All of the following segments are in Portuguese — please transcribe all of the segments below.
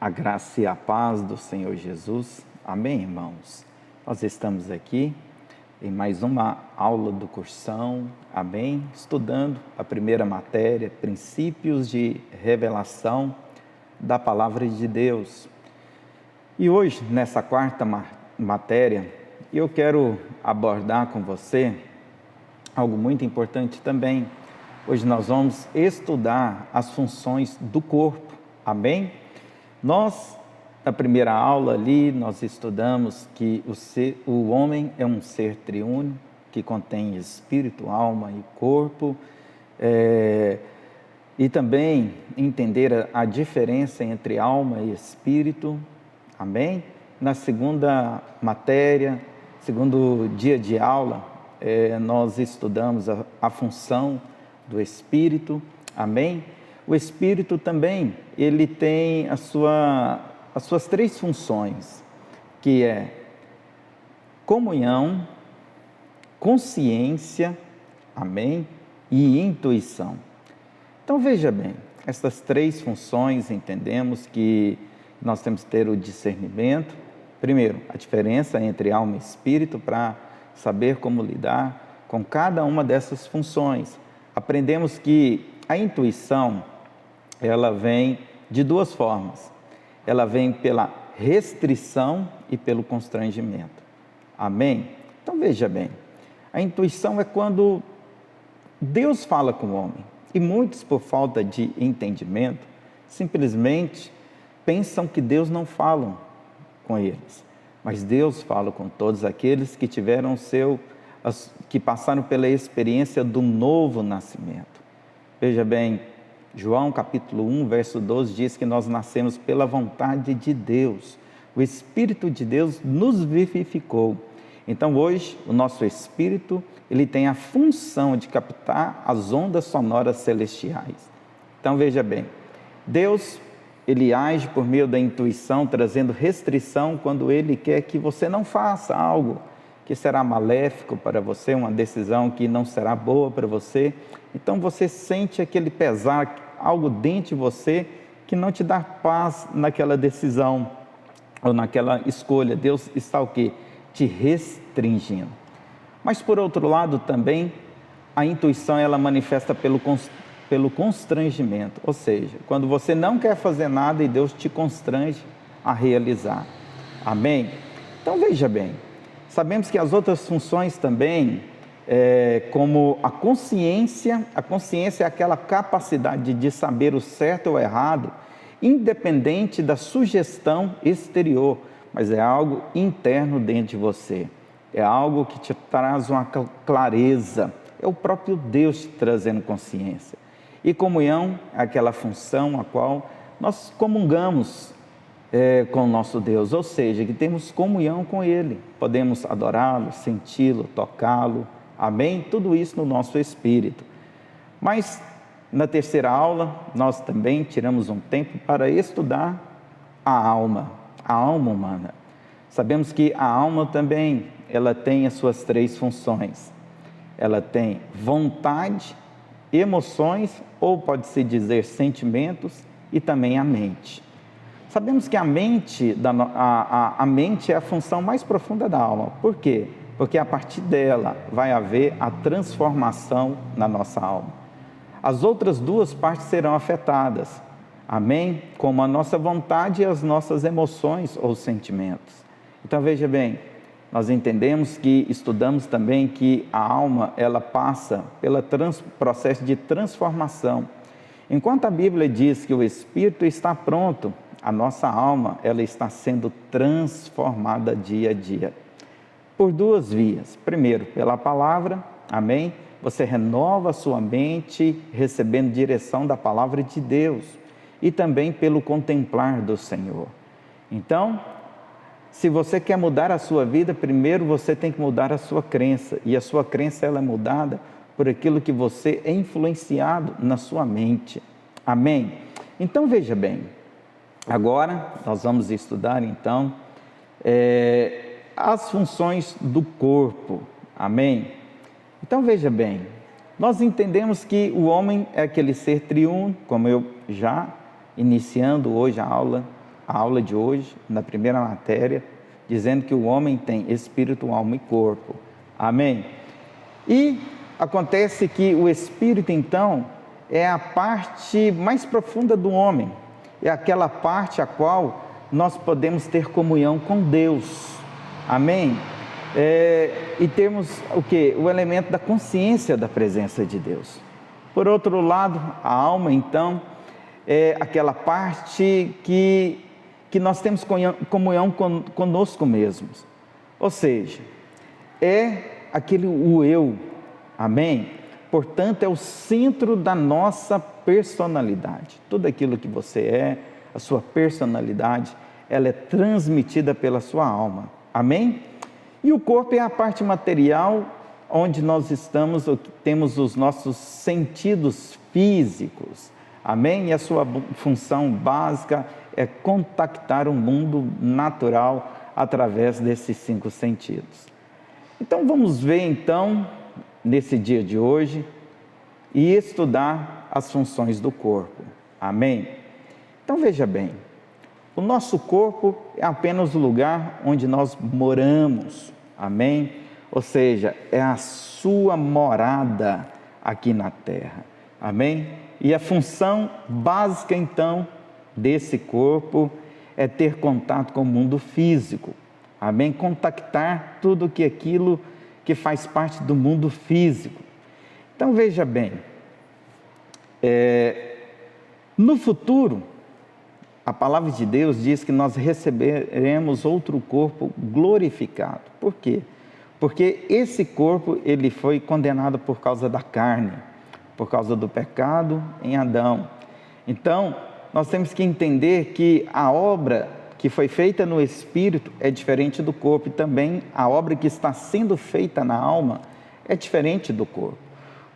A graça e a paz do Senhor Jesus. Amém, irmãos? Nós estamos aqui em mais uma aula do cursão, amém? Estudando a primeira matéria, princípios de revelação da Palavra de Deus. E hoje, nessa quarta matéria, eu quero abordar com você algo muito importante também. Hoje nós vamos estudar as funções do corpo, amém? Nós, na primeira aula ali, nós estudamos que o homem é um ser triúnico, que contém espírito, alma e corpo, e também entender a diferença entre alma e espírito, amém? Na segunda matéria, segundo dia de aula, nós estudamos a função do espírito, amém? O espírito também, ele tem as suas três funções, que é comunhão, consciência, amém? E intuição. Então veja bem, essas três funções, entendemos que nós temos que ter o discernimento. Primeiro, a diferença entre alma e espírito, para saber como lidar com cada uma dessas funções. Aprendemos que a intuição, ela vem de duas formas. Ela vem pela restrição e pelo constrangimento. Amém? Então veja bem, a intuição é quando Deus fala com o homem. E muitos, por falta de entendimento, simplesmente pensam que Deus não fala com eles. Mas Deus fala com todos aqueles que tiveram que passaram pela experiência do novo nascimento. Veja bem, João capítulo 1, verso 12 diz que nós nascemos pela vontade de Deus. O Espírito de Deus nos vivificou. Então hoje o nosso Espírito, ele tem a função de captar as ondas sonoras celestiais. Então veja bem, Deus, ele age por meio da intuição, trazendo restrição quando ele quer que você não faça algo que será maléfico para você, uma decisão que não será boa para você. Então você sente aquele pesar, algo dentro de você que não te dá paz naquela decisão ou naquela escolha. Deus está o quê? Te restringindo. Mas por outro lado também, a intuição ela manifesta pelo constrangimento, ou seja, quando você não quer fazer nada e Deus te constrange a realizar. Amém? Então veja bem, sabemos que as outras funções também, como a consciência é aquela capacidade de saber o certo ou o errado, independente da sugestão exterior, mas é algo interno dentro de você, é algo que te traz uma clareza, é o próprio Deus te trazendo consciência. E comunhão é aquela função a qual nós comungamos com o nosso Deus, ou seja, que temos comunhão com Ele, podemos adorá-lo, senti-lo, tocá-lo, amém? Tudo isso no nosso espírito. Mas na terceira aula, nós também tiramos um tempo para estudar a alma humana. Sabemos que a alma também, ela tem as suas três funções. Ela tem vontade, emoções, ou pode-se dizer sentimentos, e também a mente. Sabemos que a mente é a função mais profunda da alma. Por quê? Porque a partir dela vai haver a transformação na nossa alma. As outras duas partes serão afetadas, amém? Como a nossa vontade e as nossas emoções ou sentimentos. Então veja bem, nós entendemos que, estudamos também que a alma, ela passa pelo processo de transformação. Enquanto a Bíblia diz que o Espírito está pronto, a nossa alma, ela está sendo transformada dia a dia. Por duas vias. Primeiro, pela palavra, amém? Você renova a sua mente, recebendo direção da palavra de Deus. E também pelo contemplar do Senhor. Então, se você quer mudar a sua vida, primeiro você tem que mudar a sua crença. E a sua crença, ela é mudada por aquilo que você é influenciado na sua mente. Amém? Então, veja bem. Agora, nós vamos estudar, então, as funções do corpo. Amém? Então, veja bem, nós entendemos que o homem é aquele ser triuno, como eu já iniciando hoje a aula, a aula de hoje, na primeira matéria, dizendo que o homem tem espírito, alma e corpo. Amém? E acontece que o espírito, então, é a parte mais profunda do homem. É aquela parte a qual nós podemos ter comunhão com Deus. Amém? E temos o quê? O elemento da consciência da presença de Deus. Por outro lado, a alma, então, é aquela parte que nós temos comunhão conosco mesmos. Ou seja, é aquele o eu. Amém? Portanto, é o centro da nossa personalidade. Tudo aquilo que você é, a sua personalidade, ela é transmitida pela sua alma. Amém? E o corpo é a parte material onde nós estamos, temos os nossos sentidos físicos. Amém? E a sua função básica é contactar o mundo natural através desses 5 sentidos. Então vamos ver então, nesse dia de hoje, e estudar as funções do corpo. Amém? Então veja bem, o nosso corpo é apenas o lugar onde nós moramos. Amém? Ou seja, é a sua morada aqui na terra. Amém? E a função básica, então, desse corpo é ter contato com o mundo físico. Amém? Contactar tudo aquilo que faz parte do mundo físico. Então, veja bem, no futuro, a palavra de Deus diz que nós receberemos outro corpo glorificado. Por quê? Porque esse corpo, ele foi condenado por causa da carne, por causa do pecado em Adão. Então, nós temos que entender que a obra que foi feita no espírito é diferente do corpo, e também a obra que está sendo feita na alma é diferente do corpo.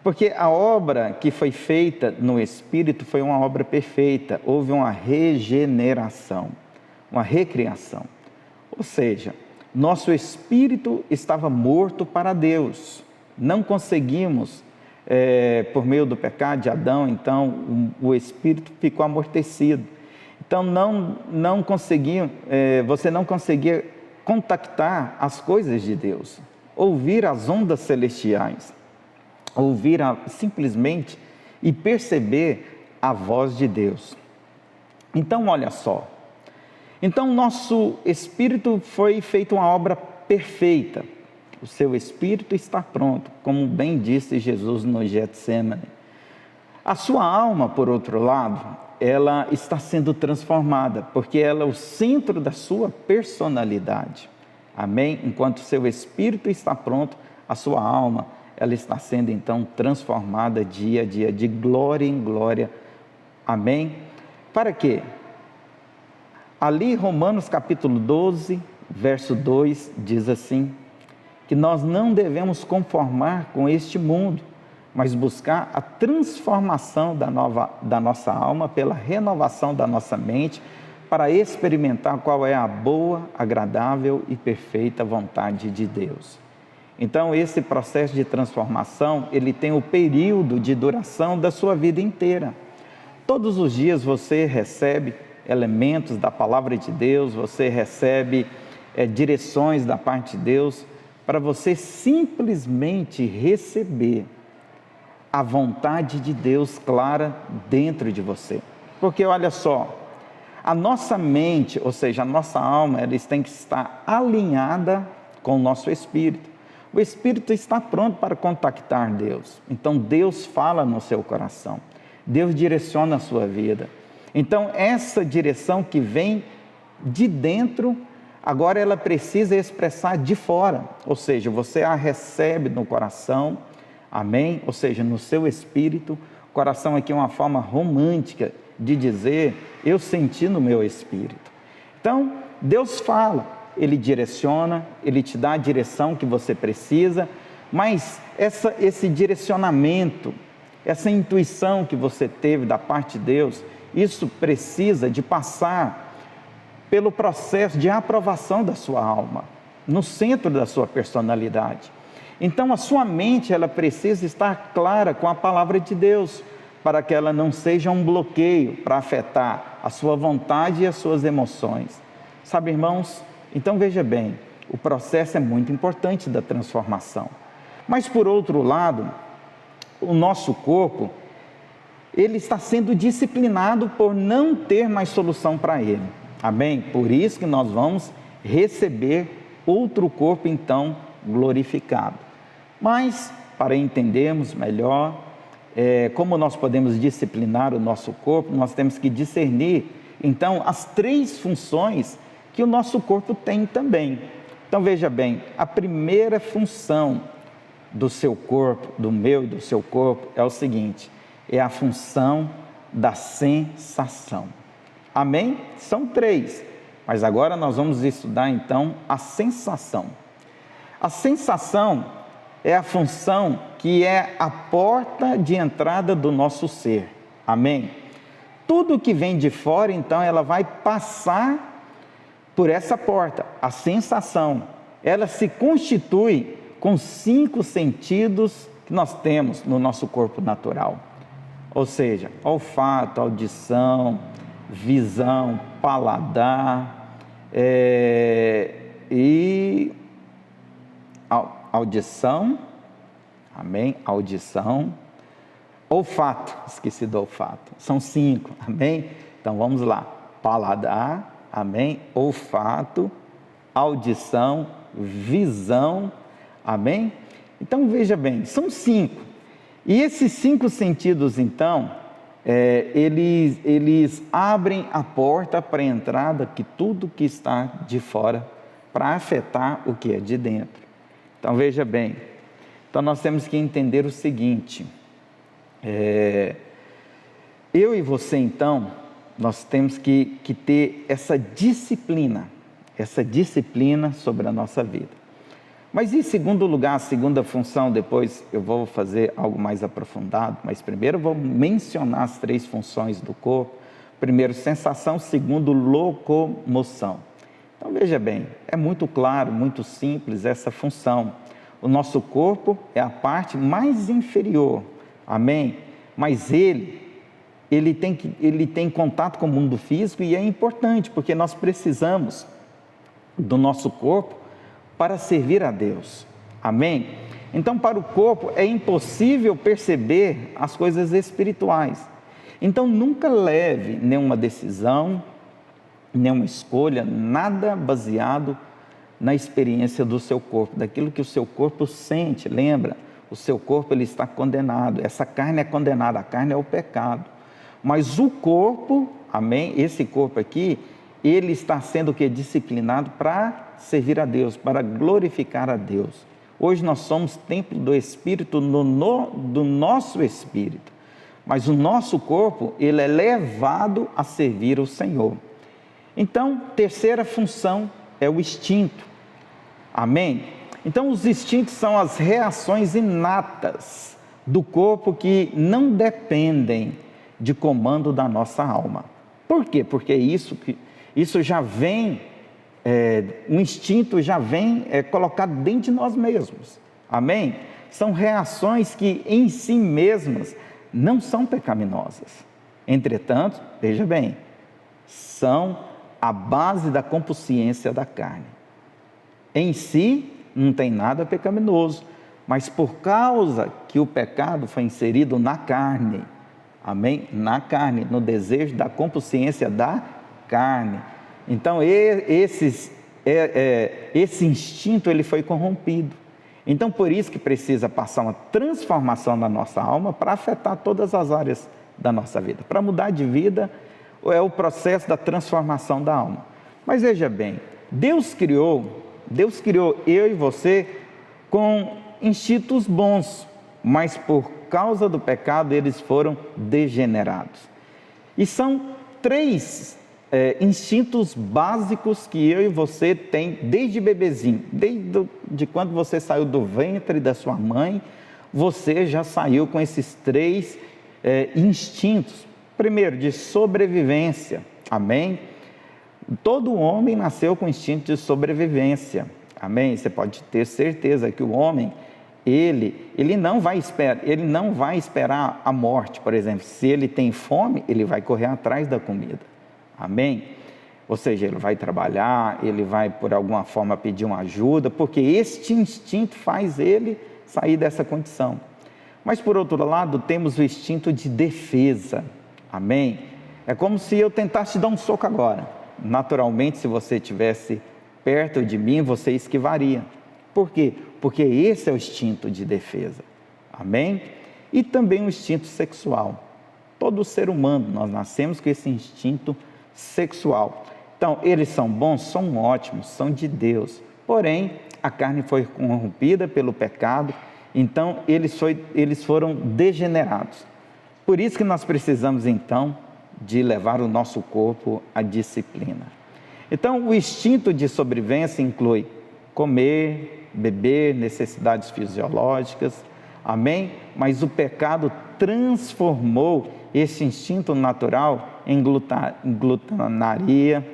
Porque a obra que foi feita no espírito foi uma obra perfeita, houve uma regeneração, uma recriação. Ou seja, nosso espírito estava morto para Deus, não conseguimos, por meio do pecado de Adão, então o espírito ficou amortecido. Então você não conseguia contactar as coisas de Deus, ouvir as ondas celestiais, ouvir simplesmente e perceber a voz de Deus. Então olha só, então nosso espírito foi feito uma obra perfeita, o seu espírito está pronto, como bem disse Jesus no Getsemane. A sua alma, por outro lado, ela está sendo transformada, porque ela é o centro da sua personalidade. Amém? Enquanto o seu espírito está pronto, a sua alma, ela está sendo então transformada dia a dia, de glória em glória. Amém? Para quê? Ali, Romanos capítulo 12, verso 2, diz assim, que nós não devemos conformar com este mundo, mas buscar a transformação da nossa alma pela renovação da nossa mente, para experimentar qual é a boa, agradável e perfeita vontade de Deus. Então, esse processo de transformação, ele tem o período de duração da sua vida inteira. Todos os dias você recebe elementos da palavra de Deus, você recebe direções da parte de Deus, para você simplesmente receber a vontade de Deus clara dentro de você. Porque olha só, a nossa mente, ou seja, a nossa alma, ela tem que estar alinhada com o nosso espírito. O espírito está pronto para contactar Deus. Então Deus fala no seu coração. Deus direciona a sua vida. Então essa direção que vem de dentro, agora ela precisa expressar de fora. Ou seja, você a recebe no coração, amém? Ou seja, no seu espírito. O coração aqui é uma forma romântica de dizer, eu senti no meu espírito. Então, Deus fala, Ele direciona, Ele te dá a direção que você precisa, mas esse direcionamento, essa intuição que você teve da parte de Deus, isso precisa de passar pelo processo de aprovação da sua alma, no centro da sua personalidade. Então a sua mente, ela precisa estar clara com a palavra de Deus, para que ela não seja um bloqueio para afetar a sua vontade e as suas emoções. Sabe, irmãos? Então veja bem, o processo é muito importante da transformação. Mas por outro lado, o nosso corpo, ele está sendo disciplinado por não ter mais solução para ele. Amém? Por isso que nós vamos receber outro corpo então glorificado. Mas para entendermos melhor como nós podemos disciplinar o nosso corpo, nós temos que discernir então as 3 funções que o nosso corpo tem também. Então veja bem, a primeira função do seu corpo, do meu e do seu corpo, é o seguinte: é a função da sensação. Amém? São 3, mas agora nós vamos estudar então a sensação. A sensação é a função que é a porta de entrada do nosso ser. Amém? Tudo que vem de fora, então, ela vai passar por essa porta. A sensação, ela se constitui com 5 sentidos que nós temos no nosso corpo natural. Ou seja, olfato, audição, visão, paladar e audição, amém? Audição, olfato, esqueci do olfato, são 5, amém? Então vamos lá, paladar, amém? Olfato, audição, visão, amém? Então veja bem, são 5, e esses 5 sentidos então, eles abrem a porta para a entrada que tudo que está de fora, para afetar o que é de dentro. Então veja bem, então nós temos que entender o seguinte, eu e você então, nós temos que ter essa disciplina sobre a nossa vida. Mas em segundo lugar, a segunda função, depois eu vou fazer algo mais aprofundado, mas primeiro eu vou mencionar as 3 funções do corpo. Primeiro, sensação, segundo, locomoção. Então veja bem, é muito claro, muito simples essa função. O nosso corpo é a parte mais inferior, amém? Mas ele tem contato com o mundo físico e é importante, porque nós precisamos do nosso corpo para servir a Deus, amém? Então para o corpo é impossível perceber as coisas espirituais. Então nunca leve nenhuma decisão, nenhuma escolha, nada baseado na experiência do seu corpo, daquilo que o seu corpo sente. Lembra, o seu corpo ele está condenado, essa carne é condenada, a carne é o pecado, mas o corpo, amém, esse corpo aqui, ele está sendo o que? Disciplinado para servir a Deus, para glorificar a Deus. Hoje nós somos templo do Espírito, do nosso Espírito, mas o nosso corpo, ele é levado a servir o Senhor. Então, terceira função é o instinto, amém? Então, os instintos são as reações inatas do corpo que não dependem de comando da nossa alma. Por quê? Porque isso já vem, o instinto já vem colocado dentro de nós mesmos, amém? São reações que em si mesmas não são pecaminosas. Entretanto, veja bem, são a base da concupiscência da carne. Em si, não tem nada pecaminoso, mas por causa que o pecado foi inserido na carne, amém? Na carne, no desejo da concupiscência da carne. Então, esse instinto ele foi corrompido. Então, por isso que precisa passar uma transformação na nossa alma para afetar todas as áreas da nossa vida. Para mudar de vida, é o processo da transformação da alma. Mas veja bem, Deus criou eu e você com instintos bons, mas por causa do pecado eles foram degenerados. E são 3 instintos básicos que eu e você tem desde bebezinho, desde quando você saiu do ventre da sua mãe, você já saiu com esses 3 instintos. Primeiro, de sobrevivência, amém? Todo homem nasceu com instinto de sobrevivência, amém? Você pode ter certeza que o homem, ele não vai esperar a morte, por exemplo. Se ele tem fome, ele vai correr atrás da comida. Amém? Ou seja, ele vai trabalhar, ele vai por alguma forma pedir uma ajuda, porque este instinto faz ele sair dessa condição. Mas por outro lado, temos o instinto de defesa. Amém? É como se eu tentasse te dar um soco agora. Naturalmente, se você estivesse perto de mim, você esquivaria. Por quê? Porque esse é o instinto de defesa. Amém? E também o instinto sexual. Todo ser humano, nós nascemos com esse instinto sexual. Então, eles são bons, são ótimos, são de Deus. Porém, a carne foi corrompida pelo pecado, então eles foram degenerados. Por isso que nós precisamos, então, de levar o nosso corpo à disciplina. Então, o instinto de sobrevivência inclui comer, beber, necessidades fisiológicas, amém? Mas o pecado transformou esse instinto natural em glutonaria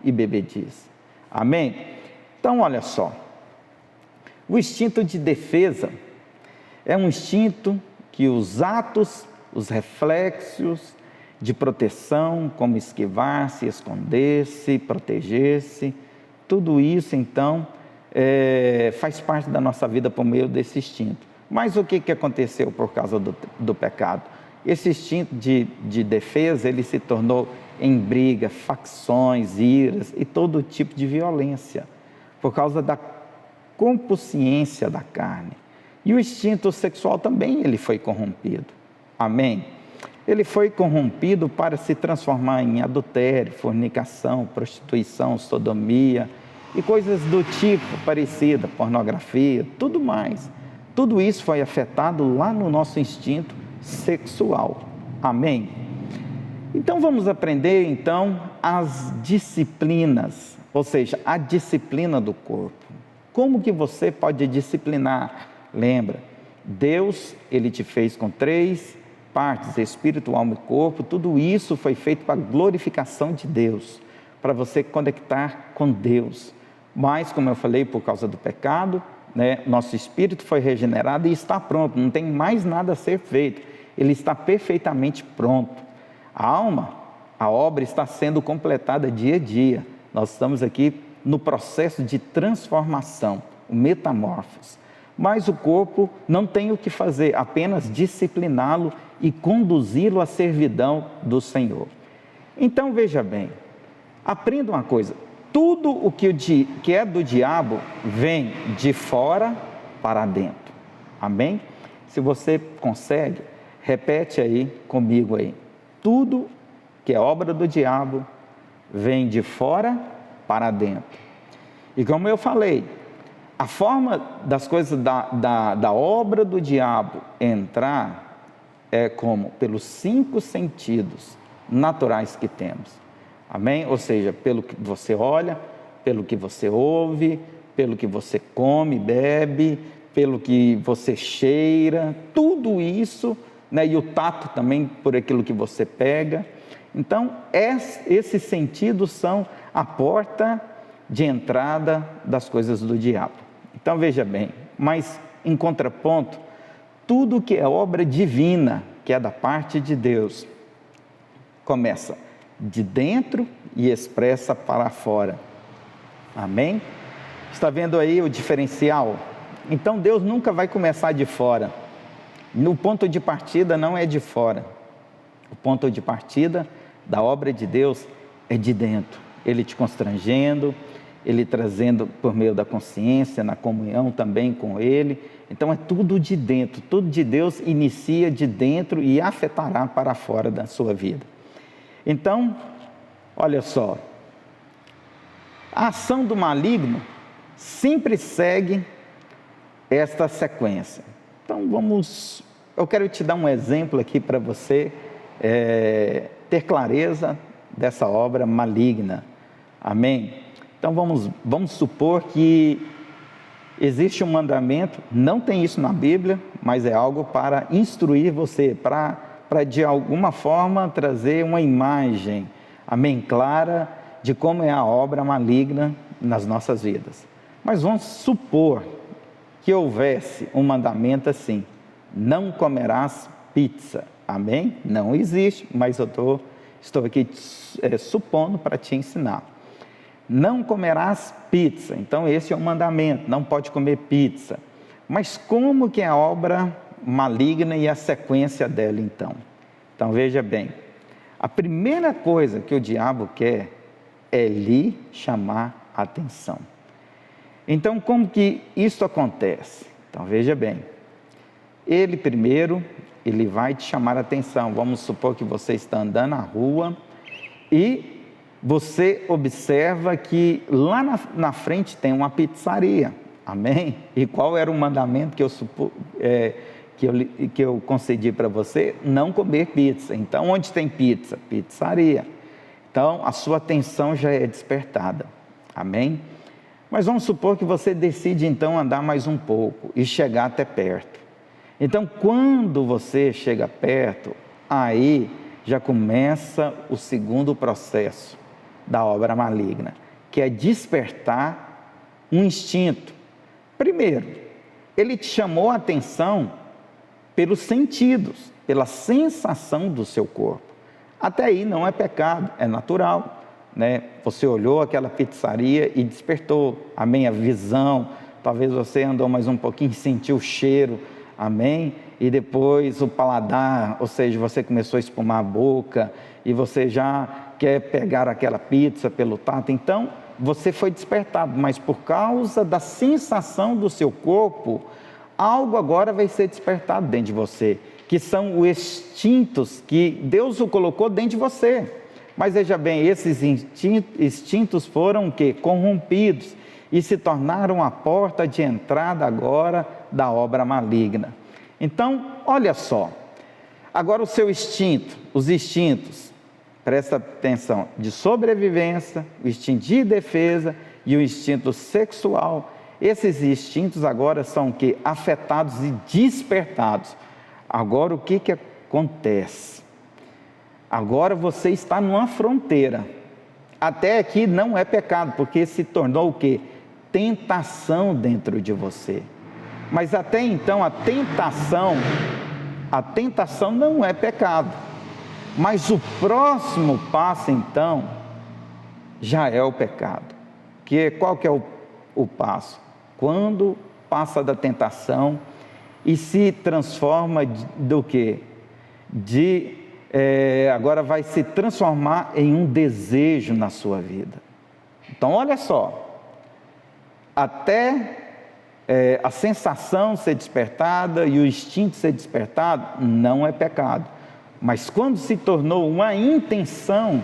e bebedice, amém? Então, olha só, o instinto de defesa é um instinto que os atos, os reflexos de proteção, como esquivar-se, esconder-se, proteger-se, tudo isso então faz parte da nossa vida por meio desse instinto. Mas o que aconteceu por causa do pecado? Esse instinto de defesa, ele se tornou em briga, facções, iras e todo tipo de violência, por causa da consciência da carne. E o instinto sexual também ele foi corrompido. Amém? Ele foi corrompido para se transformar em adultério, fornicação, prostituição, sodomia e coisas do tipo parecida, pornografia, tudo mais. Tudo isso foi afetado lá no nosso instinto sexual. Amém? Então vamos aprender então as disciplinas, ou seja, a disciplina do corpo. Como que você pode disciplinar? Lembra, Deus, Ele te fez com 3 partes, espírito, alma e corpo. Tudo isso foi feito para a glorificação de Deus, para você conectar com Deus. Mas, como eu falei, por causa do pecado, nosso espírito foi regenerado e está pronto, não tem mais nada a ser feito, ele está perfeitamente pronto. A alma, a obra está sendo completada dia a dia. Nós estamos aqui no processo de transformação, o metamorfose. Mas o corpo não tem o que fazer, apenas discipliná-lo e conduzi-lo à servidão do Senhor. Então veja bem, aprenda uma coisa, tudo o que é do diabo vem de fora para dentro. Amém? Se você consegue, repete aí comigo aí. Tudo que é obra do diabo vem de fora para dentro. E como eu falei, a forma das coisas da obra do diabo entrar é como? Pelos 5 sentidos naturais que temos. Amém? Ou seja, pelo que você olha, pelo que você ouve, pelo que você come, bebe, pelo que você cheira, tudo isso, e o tato também por aquilo que você pega. Então, esses sentidos são a porta de entrada das coisas do diabo. Então veja bem, mas em contraponto, tudo que é obra divina, que é da parte de Deus, começa de dentro e expressa para fora. Amém? Está vendo aí o diferencial? Então Deus nunca vai começar de fora. No ponto de partida não é de fora. O ponto de partida da obra de Deus é de dentro. Ele te constrangendo, Ele trazendo por meio da consciência, na comunhão também com Ele. Então é tudo de dentro, tudo de Deus inicia de dentro e afetará para fora da sua vida. Então, olha só, a ação do maligno sempre segue esta sequência. Então eu quero te dar um exemplo aqui para você ter clareza dessa obra maligna. Amém? Então vamos supor que existe um mandamento, não tem isso na Bíblia, mas é algo para instruir você, para de alguma forma trazer uma imagem, amém, clara de como é a obra maligna nas nossas vidas. Mas vamos supor que houvesse um mandamento assim: não comerás pizza. Amém? Não existe, mas eu estou aqui supondo para te ensinar. Não comerás pizza. Então esse é um mandamento, não pode comer pizza. Mas como que é a obra maligna e a sequência dela então? Então veja bem, a primeira coisa que o diabo quer é lhe chamar a atenção. Então como que isso acontece? Então veja bem, ele vai te chamar a atenção. Vamos supor que você está andando na rua e você observa que lá na frente tem uma pizzaria, amém? E qual era o mandamento que eu concedi para você? Não comer pizza. Então, onde tem pizza? Pizzaria. Então, a sua atenção já é despertada, amém? Mas vamos supor que você decide então andar mais um pouco e chegar até perto. Então, quando você chega perto, aí já começa o segundo processo da obra maligna, que é despertar um instinto. Primeiro, ele te chamou a atenção pelos sentidos, pela sensação do seu corpo. Até aí não é pecado, é natural, né? Você olhou aquela pizzaria e despertou, amém? A visão, talvez você andou mais um pouquinho e sentiu o cheiro, amém? E depois o paladar, ou seja, você começou a espumar a boca e você já quer pegar aquela pizza pelo tato. Então, você foi despertado, mas por causa da sensação do seu corpo, algo agora vai ser despertado dentro de você, que são os instintos que Deus o colocou dentro de você. Mas veja bem, esses instintos foram o quê? Corrompidos e se tornaram a porta de entrada agora da obra maligna. Então, olha só, agora o seu instinto, os instintos, presta atenção, de sobrevivência, o instinto de defesa e o instinto sexual, esses instintos agora são o quê? Afetados e despertados. Agora o que acontece? Agora você está numa fronteira. Até aqui não é pecado, porque se tornou o quê? Tentação dentro de você. Mas até então a tentação não é pecado. Mas o próximo passo então já é o pecado. Qual que é o passo? Quando passa da tentação e se transforma do quê? Agora vai se transformar em um desejo na sua vida. Então olha só, até a sensação ser despertada e o instinto ser despertado não é pecado, mas quando se tornou uma intenção,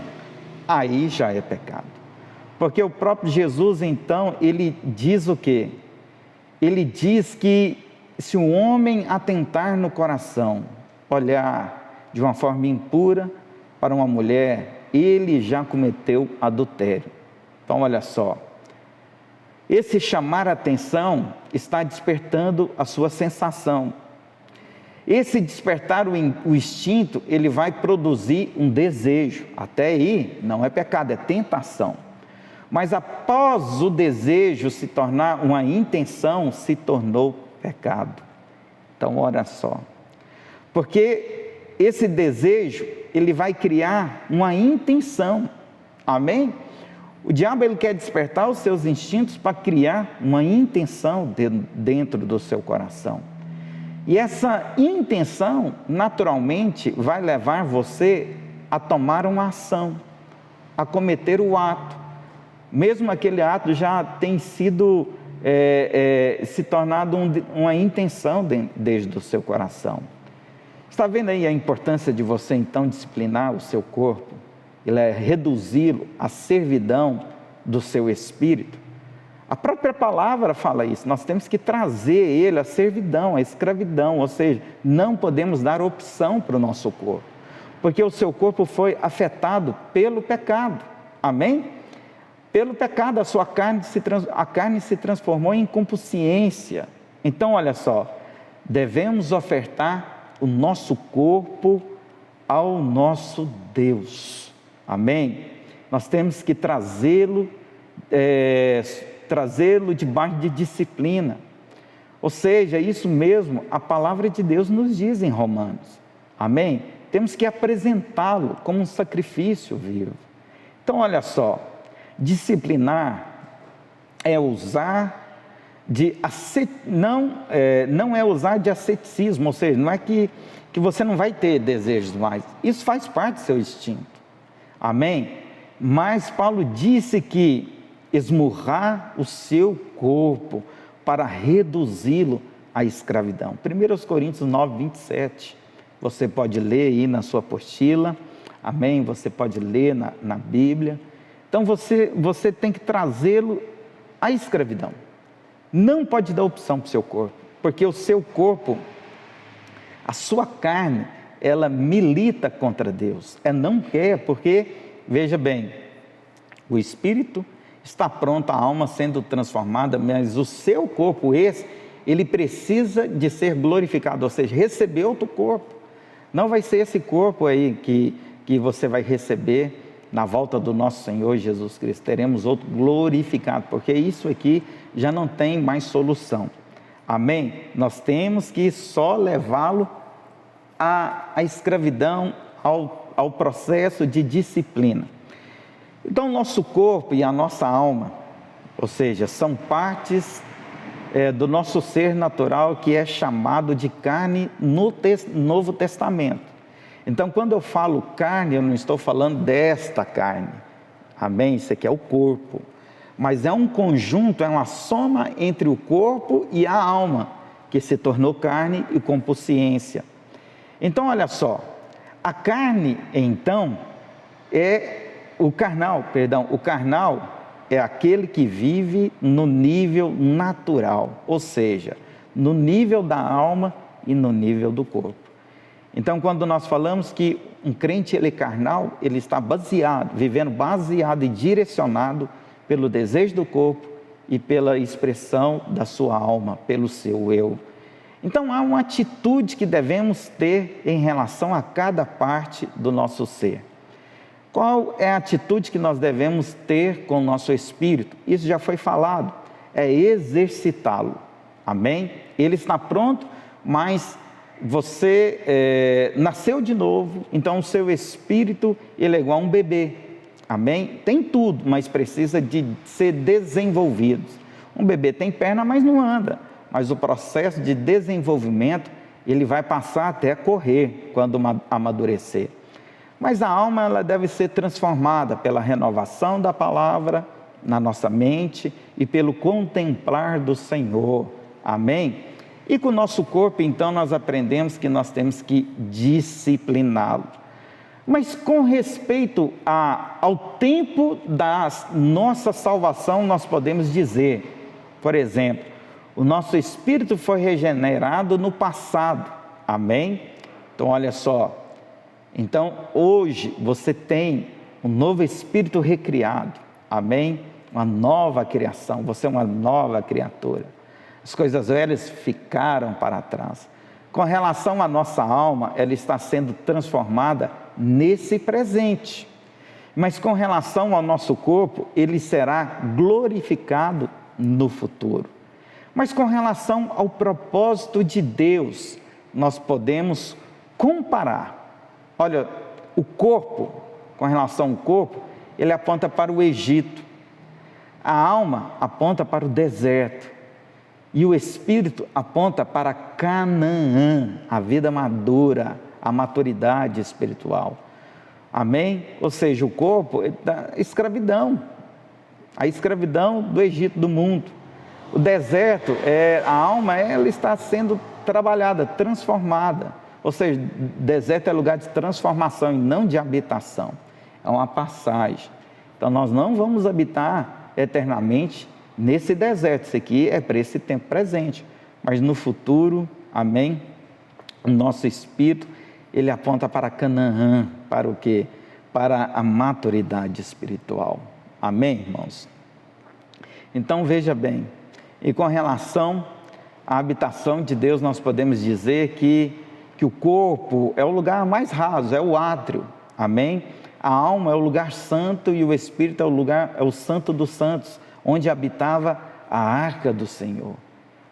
aí já é pecado, porque o próprio Jesus então, ele diz o quê? Ele diz que se um homem atentar no coração, olhar de uma forma impura para uma mulher, ele já cometeu adultério. Então olha só, esse chamar a atenção está despertando a sua sensação. Esse despertar o instinto, ele vai produzir um desejo. Até aí não é pecado, é tentação. Mas após o desejo se tornar uma intenção, se tornou pecado. Então olha só, porque esse desejo, ele vai criar uma intenção, amém? O diabo, ele quer despertar os seus instintos para criar uma intenção dentro do seu coração. E essa intenção, naturalmente, vai levar você a tomar uma ação, a cometer o ato. Mesmo aquele ato já tem sido, se tornado uma intenção desde o seu coração. Está vendo aí a importância de você então disciplinar o seu corpo? Ele é reduzi-lo à servidão do seu espírito. A própria palavra fala isso, nós temos que trazer ele à servidão, à escravidão, ou seja, não podemos dar opção para o nosso corpo, porque o seu corpo foi afetado pelo pecado, amém? Pelo pecado, a carne se transformou em concupiscência. Então olha só, devemos ofertar o nosso corpo ao nosso Deus, amém? Nós temos que trazê-lo debaixo de disciplina. Ou seja, isso mesmo a palavra de Deus nos diz em Romanos. Amém? Temos que apresentá-lo como um sacrifício vivo. Então, olha só, disciplinar é usar não é usar de asceticismo, ou seja, não é que você não vai ter desejos mais, isso faz parte do seu instinto, amém? Mas Paulo disse que esmurrar o seu corpo para reduzi-lo à escravidão. 1 Coríntios 9, 27, você pode ler aí na sua apostila, amém? Você pode ler na Bíblia. Então você tem que trazê-lo à escravidão. Não pode dar opção para o seu corpo, porque o seu corpo, a sua carne, ela milita contra Deus. Não quer, porque, veja bem, o espírito está pronto, a alma sendo transformada, mas o seu corpo, ele precisa de ser glorificado, ou seja, receber outro corpo. Não vai ser esse corpo aí que você vai receber na volta do nosso Senhor Jesus Cristo. Teremos outro glorificado, porque isso aqui já não tem mais solução. Amém? Nós temos que só levá-lo à escravidão, ao processo de disciplina. Então, o nosso corpo e a nossa alma, ou seja, são partes do nosso ser natural, que é chamado de carne no Novo Testamento. Então, quando eu falo carne, eu não estou falando desta carne, amém? Isso aqui é o corpo, mas é um conjunto, é uma soma entre o corpo e a alma, que se tornou carne e consciência. Então, olha só, a carne, então, o carnal é aquele que vive no nível natural, ou seja, no nível da alma e no nível do corpo. Então, quando nós falamos que um crente ele é carnal, ele está vivendo baseado e direcionado pelo desejo do corpo e pela expressão da sua alma, pelo seu eu. Então, há uma atitude que devemos ter em relação a cada parte do nosso ser. Qual é a atitude que nós devemos ter com o nosso espírito? Isso já foi falado, é exercitá-lo, amém? Ele está pronto, mas você nasceu de novo, então o seu espírito ele é igual a um bebê, amém? Tem tudo, mas precisa de ser desenvolvido. Um bebê tem perna, mas não anda, mas o processo de desenvolvimento, ele vai passar até a correr quando amadurecer. Mas a alma ela deve ser transformada pela renovação da palavra na nossa mente e pelo contemplar do Senhor, amém? E com o nosso corpo, então, nós aprendemos que nós temos que discipliná-lo. Mas com respeito ao tempo da nossa salvação, nós podemos dizer, por exemplo, o nosso espírito foi regenerado no passado, amém? Então, olha só, então, hoje você tem um novo espírito recriado, amém? Uma nova criação, você é uma nova criatura. As coisas velhas ficaram para trás. Com relação à nossa alma, ela está sendo transformada nesse presente. Mas com relação ao nosso corpo, ele será glorificado no futuro. Mas com relação ao propósito de Deus, nós podemos comparar. Olha, o corpo, com relação ao corpo, ele aponta para o Egito. A alma aponta para o deserto. E o espírito aponta para Canaã, a vida madura, a maturidade espiritual. Amém? Ou seja, o corpo é da escravidão, a escravidão do Egito, do mundo. O deserto, a alma, ela está sendo trabalhada, transformada. Ou seja, deserto é lugar de transformação e não de habitação. É uma passagem. Então, nós não vamos habitar eternamente nesse deserto. Isso aqui é para esse tempo presente. Mas no futuro, amém? O nosso espírito, ele aponta para Canaã. Para o quê? Para a maturidade espiritual. Amém, irmãos? Então, veja bem. E com relação à habitação de Deus, nós podemos dizer que o corpo é o lugar mais raso, é o átrio, amém? A alma é o lugar santo e o espírito é o santo dos santos, onde habitava a arca do Senhor,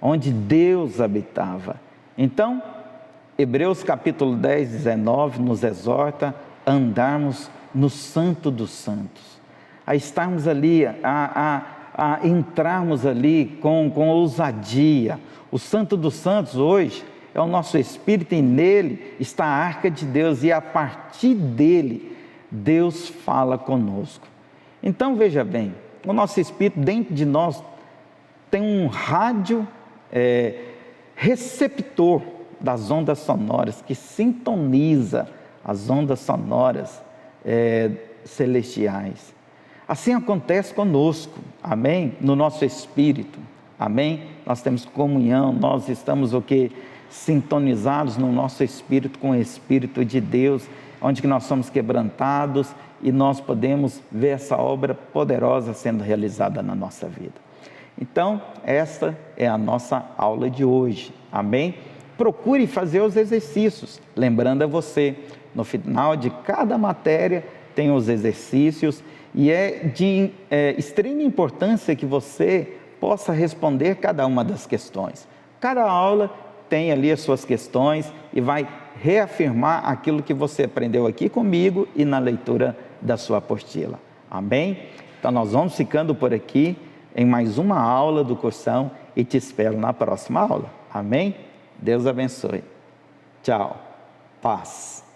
onde Deus habitava. Então, Hebreus capítulo 10, 19 nos exorta a andarmos no Santo dos Santos, a estarmos ali, a entrarmos ali com ousadia. O Santo dos Santos hoje é o nosso espírito e nele está a arca de Deus e a partir dele Deus fala conosco. Então veja bem, o nosso espírito dentro de nós tem um rádio receptor das ondas sonoras, que sintoniza as ondas sonoras celestiais. Assim acontece conosco, amém? No nosso espírito, amém? Nós temos comunhão, nós estamos o quê? Sintonizados no nosso espírito com o Espírito de Deus, onde que nós somos quebrantados e nós podemos ver essa obra poderosa sendo realizada na nossa vida. Então, esta é a nossa aula de hoje, amém? Procure fazer os exercícios, lembrando a você, no final de cada matéria tem os exercícios e é de extrema importância que você possa responder cada uma das questões. Cada aula tem ali as suas questões e vai reafirmar aquilo que você aprendeu aqui comigo e na leitura da sua apostila, amém? Então nós vamos ficando por aqui em mais uma aula do Cursão e te espero na próxima aula, amém? Deus abençoe. Tchau. Paz.